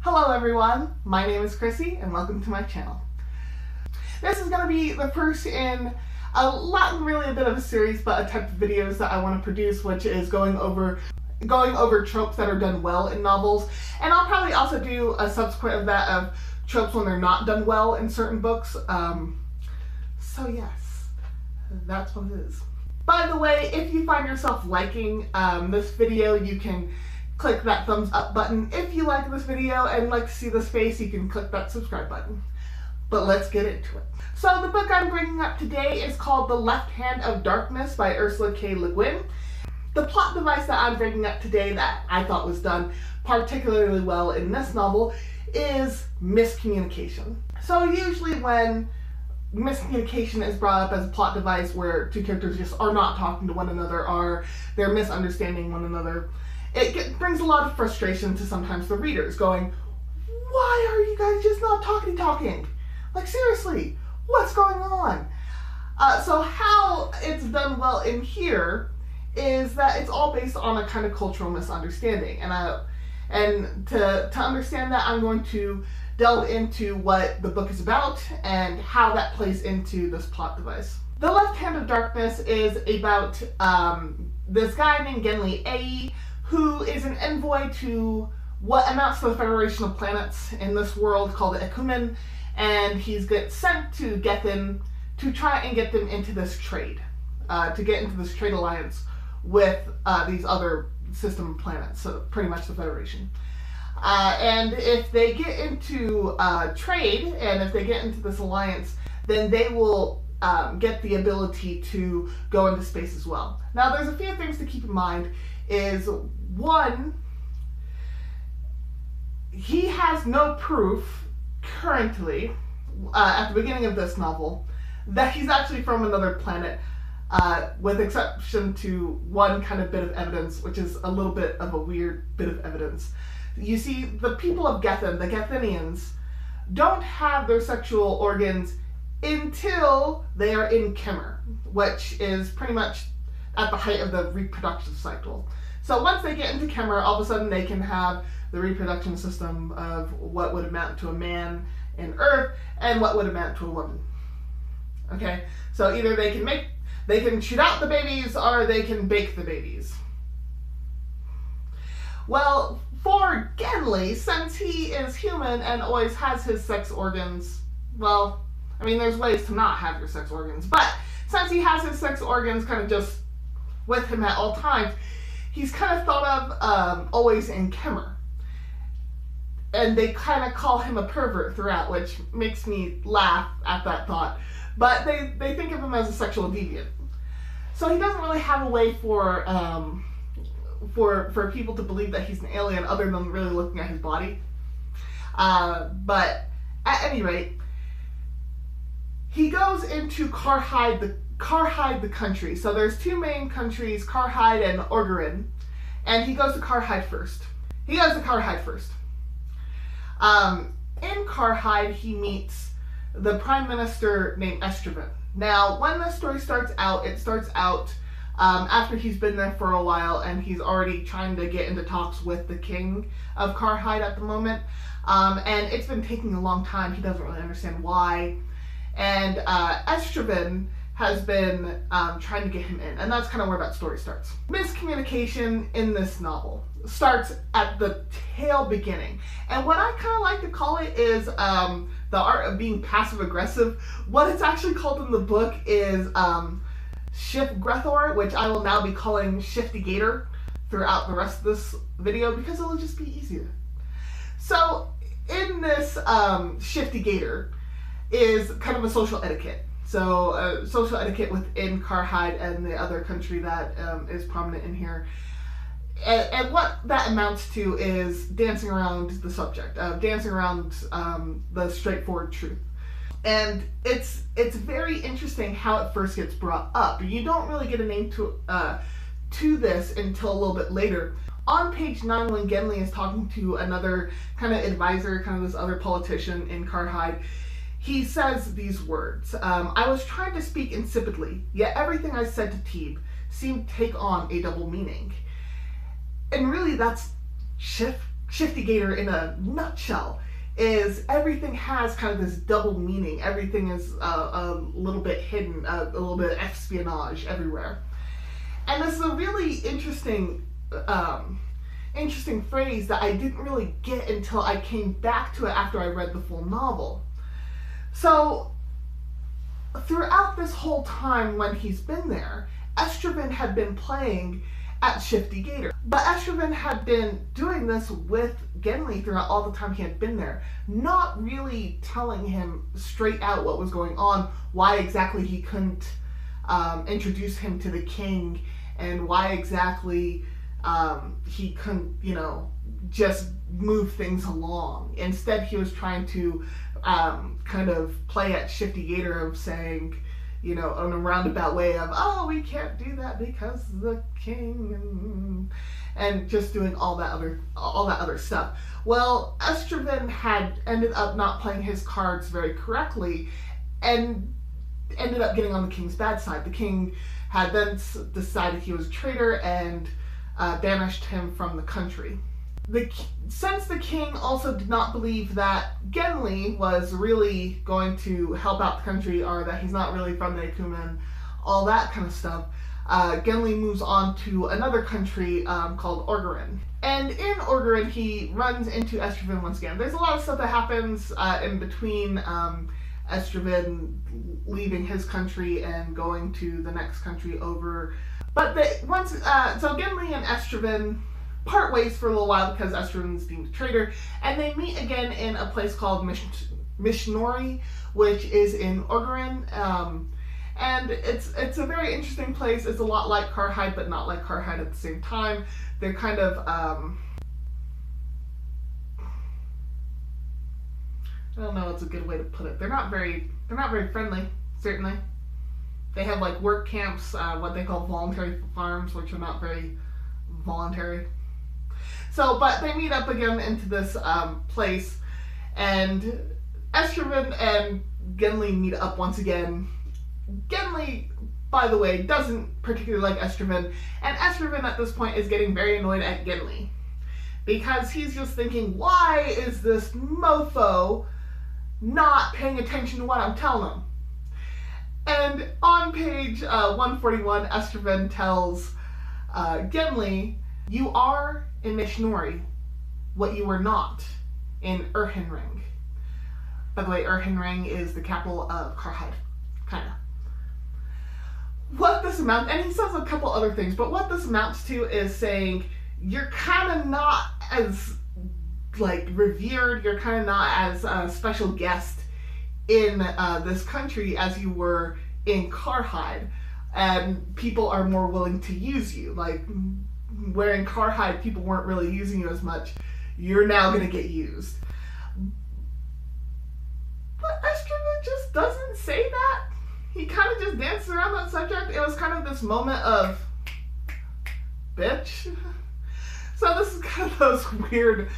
Hello everyone, my name is Chrissy and welcome to my channel. This is going to be the first in not really a bit of a series, but a type of videos that I want to produce, which is going over tropes that are done well in novels. And I'll probably also do a subsequent of that of tropes when they're not done well in certain books. So yes, that's what it is. By the way, if you find yourself liking this video, you can click that thumbs up button. If you like this video and like to see this face, you can click that subscribe button. But let's get into it. So the book I'm bringing up today is called The Left Hand of Darkness by Ursula K. Guin. The plot device that I'm bringing up today that I thought was done particularly well in this novel is miscommunication. So usually when miscommunication is brought up as a plot device where two characters just are not talking to one another, or they're misunderstanding one another, it brings a lot of frustration to sometimes the readers, going, why are you guys just not talking? Like, seriously, what's going on? So how it's done well in here is that it's all based on a kind of cultural misunderstanding. And to understand that, I'm going to delve into what the book is about and how that plays into this plot device. The Left Hand of Darkness is about this guy named Guin, who is an envoy to what amounts to the Federation of Planets in this world called the Ecumen, and he's gets sent to Guin to try and get them into this trade, to get into this trade alliance with these other system planets, so pretty much the Federation. And if they get into trade, and if they get into this alliance, then they will get the ability to go into space as well. Now, there's a few things to keep in mind. Is one, he has no proof currently, at the beginning of this novel, that he's actually from another planet, with exception to one kind of bit of evidence, which is a little bit of a weird bit of evidence. You see, the people of Guin, the Guthinians, don't have their sexual organs until they are in Kimmer, which is pretty much at the height of the reproductive cycle. So once they get into Kimmer, all of a sudden they can have the reproduction system of what would amount to a man in Earth and what would amount to a woman. Okay, so either they can shoot out the babies or they can bake the babies. Well, for Guin, since he is human and always has his sex organs, well, I mean, there's ways to not have your sex organs, but since he has his sex organs kind of just with him at all times, he's kind of thought of always in Kimmer. And they kind of call him a pervert throughout, which makes me laugh at that thought. But they think of him as a sexual deviant. So he doesn't really have a way for people to believe that he's an alien other than really looking at his body. But at any rate, he goes into Karhide the country. So there's two main countries, Karhide and Orgarin, and he goes to Karhide first. In Karhide, he meets the Prime Minister named Estraven. Now, when this story starts out, it starts out after he's been there for a while, and he's already trying to get into talks with the King of Karhide at the moment. And it's been taking a long time. He doesn't really understand why. And Estraven has been trying to get him in, and that's kind of where that story starts. Miscommunication in this novel starts at the tail beginning, and what I kind of like to call it is the art of being passive-aggressive. What it's actually called in the book is Shift-Grethor, which I will now be calling Shifty-Gator throughout the rest of this video because it'll just be easier. So in this Shifty-Gator is kind of a social etiquette. So social etiquette within Karhide and the other country that is prominent in here. And what that amounts to is dancing around the subject, dancing around the straightforward truth. And it's very interesting how it first gets brought up. You don't really get a name to this until a little bit later. On page 9, when Guin is talking to another kind of advisor, kind of this other politician in Karhide, he says these words, I was trying to speak insipidly, yet everything I said to Teeb seemed to take on a double meaning. And really that's shift Shifty Gator in a nutshell is everything has kind of this double meaning. Everything is a little bit hidden, a little bit of espionage everywhere. And this is a really interesting phrase that I didn't really get until I came back to it after I read the full novel. So throughout this whole time when he's been there, Estraven had been playing at Shifty Gator. But Estraven had been doing this with Genly throughout all the time he had been there, not really telling him straight out what was going on, why exactly he couldn't introduce him to the king, and why exactly he couldn't, just move things along. Instead, he was trying to kind of play at Shifty Gator of saying, in a roundabout way of, oh, we can't do that because the king, and just doing all that other stuff. Well, Estraven had ended up not playing his cards very correctly, and ended up getting on the king's bad side. The king had then decided he was a traitor and banished him from the country. Since the king also did not believe that Genly was really going to help out the country, or that he's not really from the Ekumen, all that kind of stuff, Genly moves on to another country called Orgrimmar. And in Orgrimmar, he runs into Estraven once again. There's a lot of stuff that happens in between Estraven leaving his country and going to the next country over. But so Genly and Estraven part ways for a little while because Estraven's deemed a traitor, and they meet again in a place called Mishnori, which is in Orgrimmar. And it's a very interesting place. It's a lot like Karhide, but not like Karhide at the same time. They're kind of I don't know what's a good way to put it. They're not very friendly, certainly. They have like work camps, what they call voluntary farms, which are not very voluntary. So, but they meet up again into this place, and Estraven and Genly meet up once again. Genly, by the way, doesn't particularly like Estraven, and Estraven at this point is getting very annoyed at Genly, because he's just thinking, why is this mofo not paying attention to what I'm telling him? And on page 141, Estraven tells Genly, you are in Mishnori what you were not in Urhinring. By the way, Urhinring is the capital of Karhide, kinda. What this amounts, and he says a couple other things, but what this amounts to is saying you're kind of not as revered, you're kind of not as a special guest in this country as you were in Karhide, and people are more willing to use you. Like, where in Karhide people weren't really using you as much, you're now going to get used. But Estraven just doesn't say that. He kind of just dances around that subject. It was kind of this moment of, bitch. So this is kind of those weird,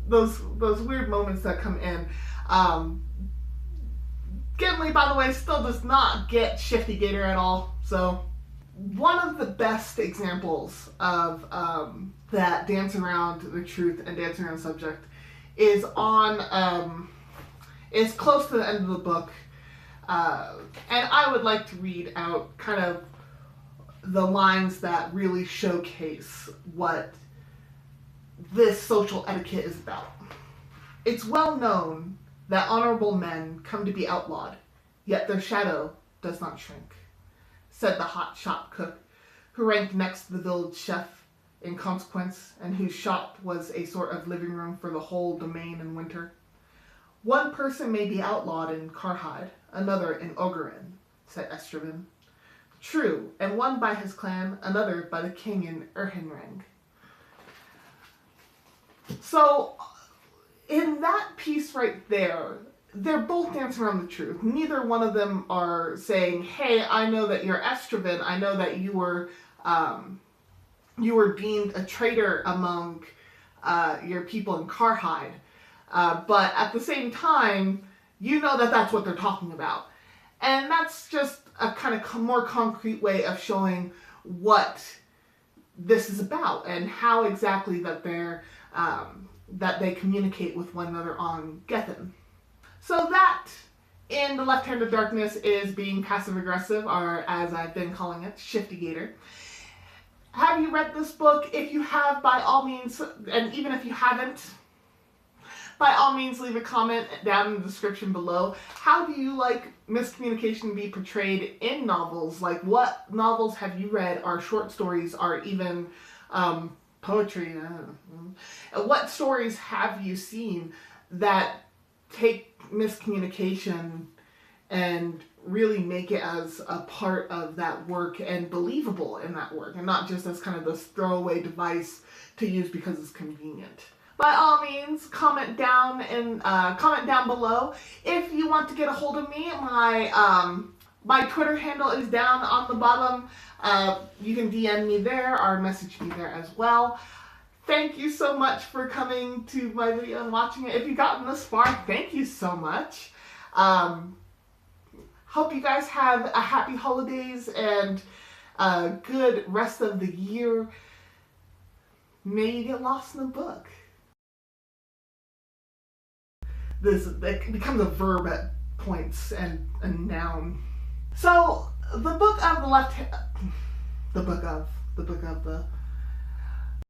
those weird moments that come in. Genly, by the way, still does not get Shifty Gator at all. So one of the best examples of that dance around the truth and dance around the subject is is close to the end of the book. And I would like to read out kind of the lines that really showcase what this social etiquette is about. It's well known that honorable men come to be outlawed, yet their shadow does not shrink, said the hot shop cook, who ranked next to the village chef in consequence, and whose shop was a sort of living room for the whole domain in winter. One person may be outlawed in Karhide, another in Ogerin, said Estraven. True, and one by his clan, another by the king in Urhinring. So, in that piece right there, they're both dancing around the truth. Neither one of them are saying, hey, I know that you're Estraven, I know that you were deemed a traitor among your people in Karhide. But at the same time, you know that that's what they're talking about. And that's just a kind of more concrete way of showing what this is about and how exactly that they're that they communicate with one another on Guin. So that, in The Left Hand of Darkness, is being passive-aggressive, or as I've been calling it, shifty-gator. Have you read this book? If you have, by all means, and even if you haven't, by all means leave a comment down in the description below. How do you like miscommunication to be portrayed in novels? Like, what novels have you read, or short stories, or even poetry? What stories have you seen that take miscommunication and really make it as a part of that work and believable in that work, and not just as kind of this throwaway device to use because it's convenient? By all means, comment down below. If you want to get a hold of me, my Twitter handle is down on the bottom. You can DM me there or message me there as well. Thank you so much for coming to my video and watching it. If you've gotten this far, thank you so much. Hope you guys have a happy holidays and a good rest of the year. May you get lost in the book. It becomes a verb at points and a noun. So the book of the